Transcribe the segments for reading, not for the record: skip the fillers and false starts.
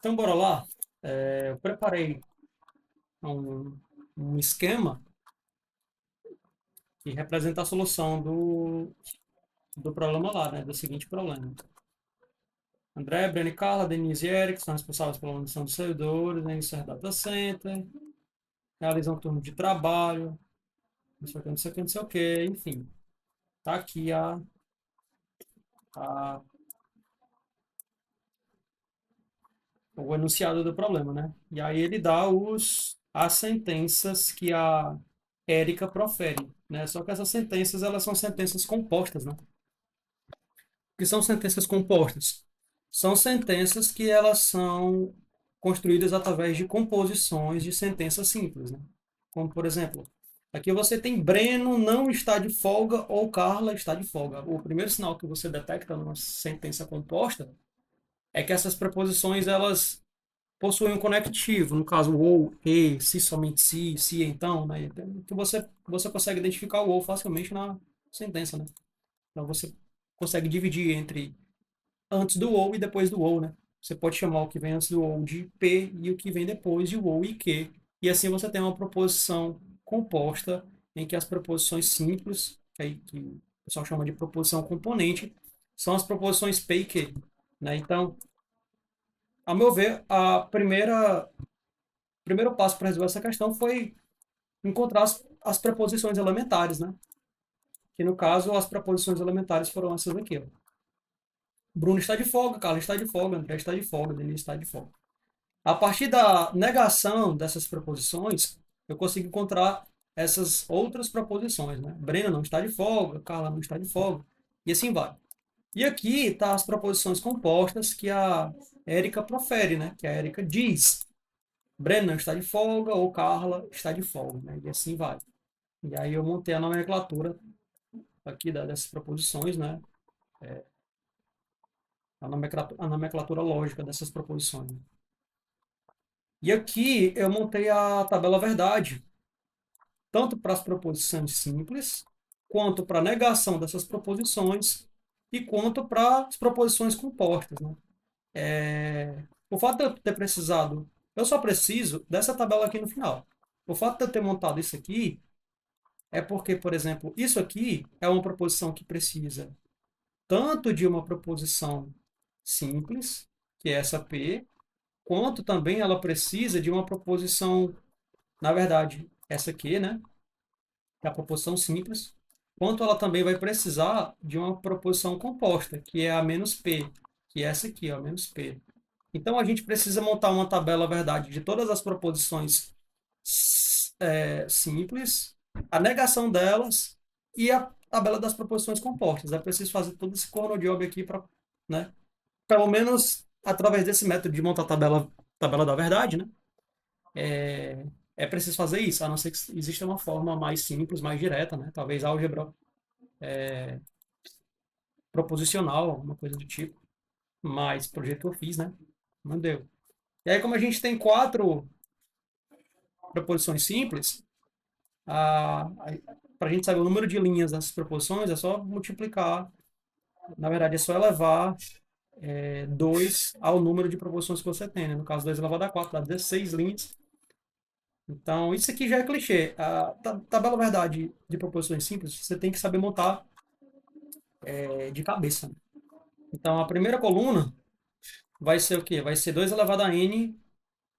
Então, bora lá. Eu preparei um, um esquema que representa a solução do problema lá, né? Do seguinte problema. André, Breno e Carla, Denise e Eric são responsáveis pela manutenção dos servidores, né, Insert Data Center, realizam um turno de trabalho, não sei o que, não sei o que, não sei o que, enfim. Tá aqui a, o enunciado do problema, né? E aí ele dá as sentenças que a Érica profere, né? Só que essas sentenças, elas são sentenças compostas, né? Que são sentenças compostas? São sentenças que elas são construídas através de composições de sentenças simples, né? Como, por exemplo, aqui você tem Breno não está de folga ou Carla está de folga. O primeiro sinal que você detecta numa sentença composta é que essas preposições elas possuem um conectivo, no caso ou, e, se, somente se, então, né? Que você consegue identificar o ou facilmente na sentença, né? Então você consegue dividir entre antes do ou e depois do ou, né? Você pode chamar o que vem antes do ou de P e o que vem depois de ou e que. E assim você tem uma proposição composta em que as proposições simples, que o pessoal chama de proposição componente, são as proposições P e Q. Né? Então, a meu ver, o primeiro passo para resolver essa questão foi encontrar as preposições elementares, né? Que no caso, as preposições elementares foram essas aqui. Ó. Bruno está de folga, Carlos está de folga, André está de folga, Denise está de folga. A partir da negação dessas proposições, eu consigo encontrar essas outras proposições. Né? Breno não está de folga, Carla não está de folga, e assim vai. E aqui está as proposições compostas que a Érica profere, né? Que a Érica diz. Breno não está de folga ou Carla está de folga, né? E assim vai. E aí eu montei a nomenclatura aqui dessas proposições, né? A nomenclatura lógica dessas proposições. E aqui eu montei a tabela verdade, tanto para as proposições simples, quanto para a negação dessas proposições, e quanto para as proposições compostas. Né? O fato de eu ter precisado, eu só preciso dessa tabela aqui no final. O fato de eu ter montado isso aqui é porque, por exemplo, isso aqui é uma proposição que precisa tanto de uma proposição simples, que é essa P, quanto também ela precisa de uma proposição, na verdade, essa aqui, né? Que é a proposição simples, quanto ela também vai precisar de uma proposição composta, que é a menos P, que é essa aqui, ó, menos P. Então a gente precisa montar uma tabela, na verdade, de todas as proposições simples, a negação delas e a tabela das proposições compostas. É preciso fazer todo esse cronjob aqui para, né, pelo menos através desse método de montar a tabela da verdade, né? É preciso fazer isso, a não ser que exista uma forma mais simples, mais direta, né? Talvez álgebra proposicional, alguma coisa do tipo. Mas, pro jeito que eu fiz, né? Não deu. E aí, como a gente tem quatro proposições simples, para a gente saber o número de linhas dessas proposições, é só multiplicar. Na verdade, é só elevar 2 ao número de proposições que você tem. Né? No caso, 2 elevado a 4 dá 16 linhas. Então, isso aqui já é clichê. A tabela verdade de proposições simples, você tem que saber montar de cabeça. Né? Então, a primeira coluna vai ser o quê? Vai ser 2 elevado a n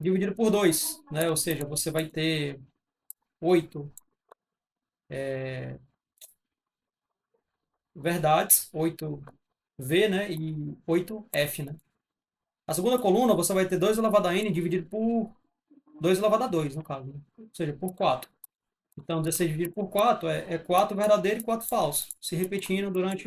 dividido por 2. Né? Ou seja, você vai ter 8 verdades, 8V, né? E 8F, né? A segunda coluna você vai ter 2 elevado a n dividido por 2 elevado a 2, no caso. Né? Ou seja, por 4. Então, 16 dividido por 4 é 4 verdadeiro e 4 falso. Se repetindo durante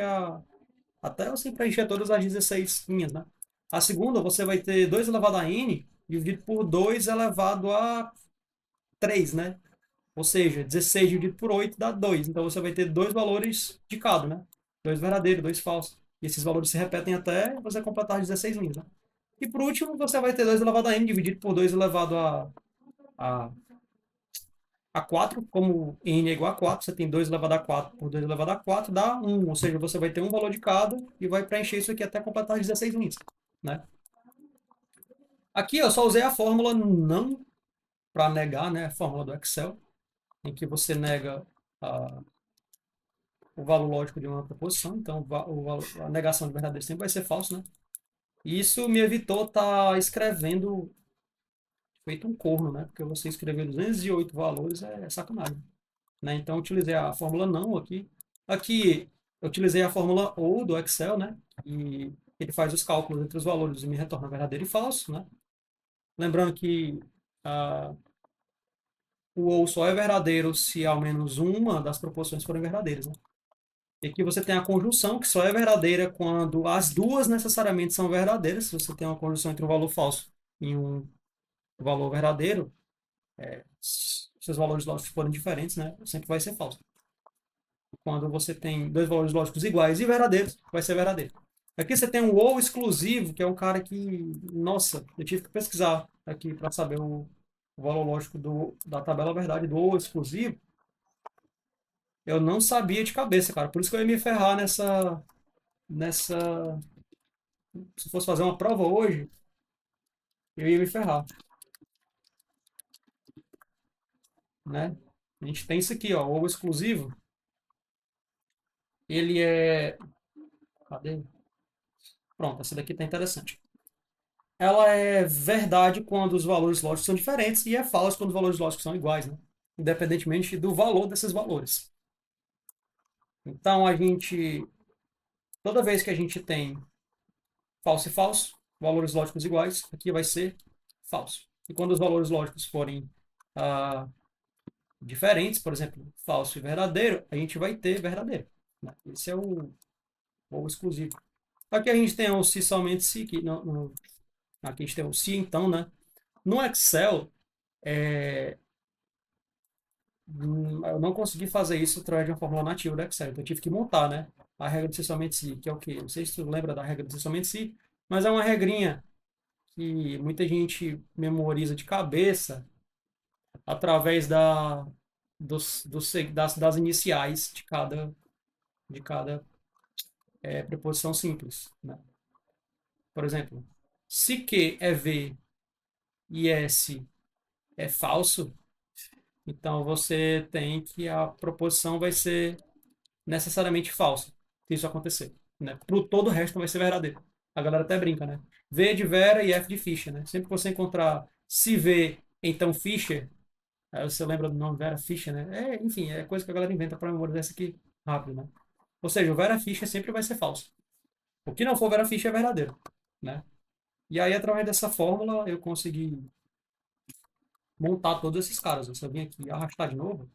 até você preencher todas as 16 linhas, né? A segunda, você vai ter 2 elevado a n dividido por 2 elevado a 3, né? Ou seja, 16 dividido por 8 dá 2. Então, você vai ter dois valores de cada, né? Dois verdadeiros, dois falsos. E esses valores se repetem até você completar as 16 linhas, né? E por último, você vai ter 2 elevado a n dividido por 2 elevado a, a 4. Como n é igual a 4, você tem 2 elevado a 4 por 2 elevado a 4, dá 1. Ou seja, você vai ter um valor de cada e vai preencher isso aqui até completar as 16 linhas. Né? Aqui eu só usei a fórmula não para negar, né? A fórmula do Excel, em que você nega a, o valor lógico de uma proposição. Então, a negação de verdadeiro sempre vai ser falso, né? E isso me evitou estar escrevendo feito um corno, né? Porque você escrever 208 valores é sacanagem, né? Então, eu utilizei a fórmula não aqui. Aqui, eu utilizei a fórmula ou do Excel, né? E ele faz os cálculos entre os valores e me retorna verdadeiro e falso, né? Lembrando que ah, o ou só é verdadeiro se ao menos uma das proposições forem verdadeiras, né? E aqui você tem a conjunção, que só é verdadeira quando as duas necessariamente são verdadeiras. Se você tem uma conjunção entre um valor falso e um valor verdadeiro, se os valores lógicos forem diferentes, né, sempre vai ser falso. Quando você tem dois valores lógicos iguais e verdadeiros, vai ser verdadeiro. Aqui você tem um ou exclusivo, que é um cara que, nossa, eu tive que pesquisar aqui para saber o valor lógico da tabela verdade do ou exclusivo. Eu não sabia de cabeça, cara. Por isso que eu ia me ferrar nessa. Se fosse fazer uma prova hoje, eu ia me ferrar, né? A gente tem isso aqui, ó, o exclusivo. Ele é. Cadê? Pronto, essa daqui tá interessante. Ela é verdade quando os valores lógicos são diferentes e é falsa quando os valores lógicos são iguais, né? Independentemente do valor desses valores. Então, toda vez que a gente tem falso e falso, valores lógicos iguais, aqui vai ser falso. E quando os valores lógicos forem ah, diferentes, por exemplo, falso e verdadeiro, a gente vai ter verdadeiro, né? Esse é o exclusivo. Aqui a gente tem o se somente se, que aqui a gente tem o se então, né? No Excel, é, eu não consegui fazer isso através de uma fórmula nativa do Excel, então eu tive que montar, né? A regra de se somente se, que é o quê? Não sei se tu lembra da regra de se somente se, mas é uma regrinha que muita gente memoriza de cabeça através das iniciais de cada preposição simples, né? Por exemplo, se Q é V e S é falso, então você tem que a proposição vai ser necessariamente falsa, se isso acontecer, né? Pro todo o resto vai ser verdadeiro. A galera até brinca, né? V de Vera e F de Fischer, né? Sempre que você encontrar se V, então Fischer, aí você lembra do nome Vera Fischer, né? Enfim, é coisa que a galera inventa para memorizar isso aqui rápido, né? Ou seja, o Vera Fischer sempre vai ser falso. O que não for Vera Fischer é verdadeiro, né? E aí, através dessa fórmula, eu consegui montar todos esses caras. Se eu vim aqui arrastar de novo,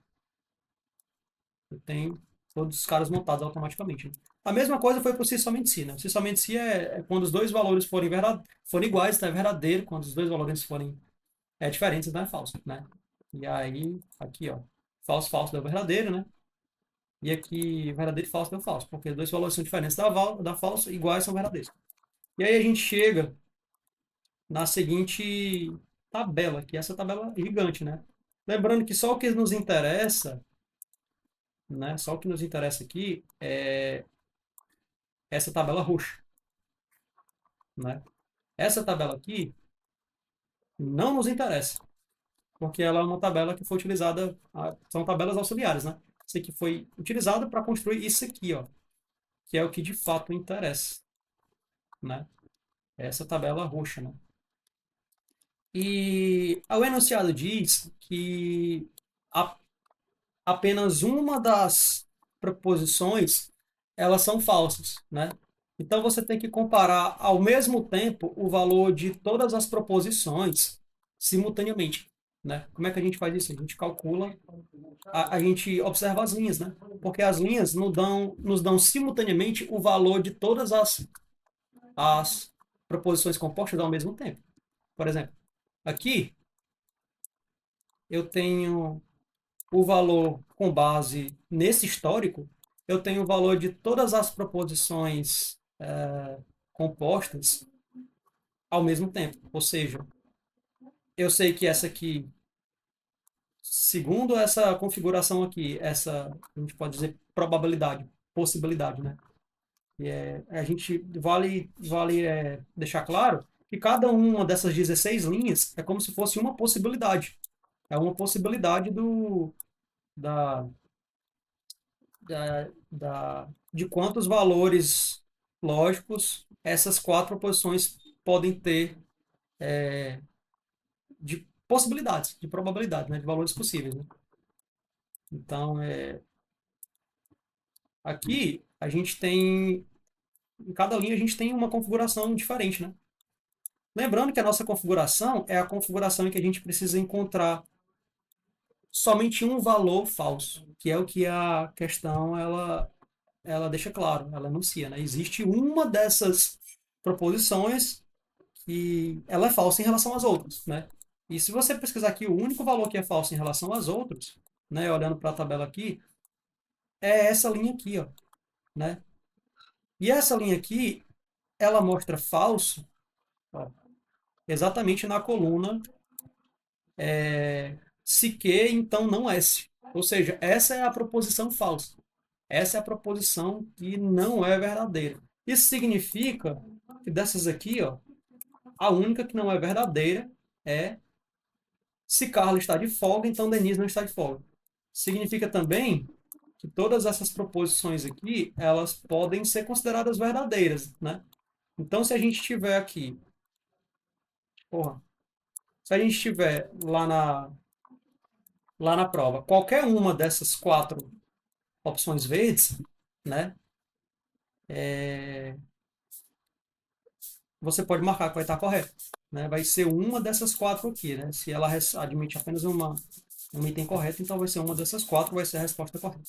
eu tenho todos os caras montados automaticamente, né? A mesma coisa foi para o se somente se, né? O se somente se é quando os dois valores forem iguais, então é verdadeiro. Quando os dois valores forem diferentes, então é falso, né? E aí, aqui, ó, falso, falso deu verdadeiro, né? E aqui, verdadeiro e falso deu falso, porque os dois valores são diferentes da falso, iguais são verdadeiros. E aí a gente chega na seguinte tabela, que é essa tabela gigante, né? Lembrando que só o que nos interessa, né? Só o que nos interessa aqui é essa tabela roxa, né? Essa tabela aqui não nos interessa, porque ela é uma tabela que foi utilizada, são tabelas auxiliares, né? Isso aqui foi utilizado para construir isso aqui, ó, que é o que de fato interessa, né? Essa tabela roxa, né? E o enunciado diz que a apenas uma das proposições elas são falsas, né? Então você tem que comparar ao mesmo tempo o valor de todas as proposições simultaneamente, né? Como é que a gente faz isso? A gente calcula, a gente observa as linhas, né? Porque as linhas nos dão simultaneamente o valor de todas as proposições compostas ao mesmo tempo. Por exemplo, aqui eu tenho o valor com base nesse histórico, eu tenho o valor de todas as proposições compostas ao mesmo tempo. Ou seja, eu sei que essa aqui, segundo essa configuração aqui, essa, a gente pode dizer probabilidade, possibilidade, né? A gente vale deixar claro que cada uma dessas 16 linhas é como se fosse uma possibilidade. É uma possibilidade da, de quantos valores lógicos essas quatro proposições podem ter de possibilidades, de probabilidade, né, de valores possíveis, né? Então, aqui a gente tem, em cada linha a gente tem uma configuração diferente, né? Lembrando que a nossa configuração é a configuração em que a gente precisa encontrar somente um valor falso, que é o que a questão ela deixa claro, ela enuncia, né? Existe uma dessas proposições que ela é falsa em relação às outras, né? E se você pesquisar aqui o único valor que é falso em relação às outras, né, olhando para a tabela aqui, é essa linha aqui, ó, né? E essa linha aqui, ela mostra falso, ó, exatamente na coluna se que, então não S. Ou seja, essa é a proposição falsa. Essa é a proposição que não é verdadeira. Isso significa que dessas aqui, ó, a única que não é verdadeira é se Carla está de folga, então Denise não está de folga. Significa também que todas essas proposições aqui, elas podem ser consideradas verdadeiras, né? Então, se a gente tiver aqui, porra, se a gente tiver lá na prova, qualquer uma dessas quatro opções verdes, né? Você pode marcar que vai estar correto, né? Vai ser uma dessas quatro aqui, né? Se ela admite apenas um item correto, então vai ser uma dessas quatro, vai ser a resposta correta.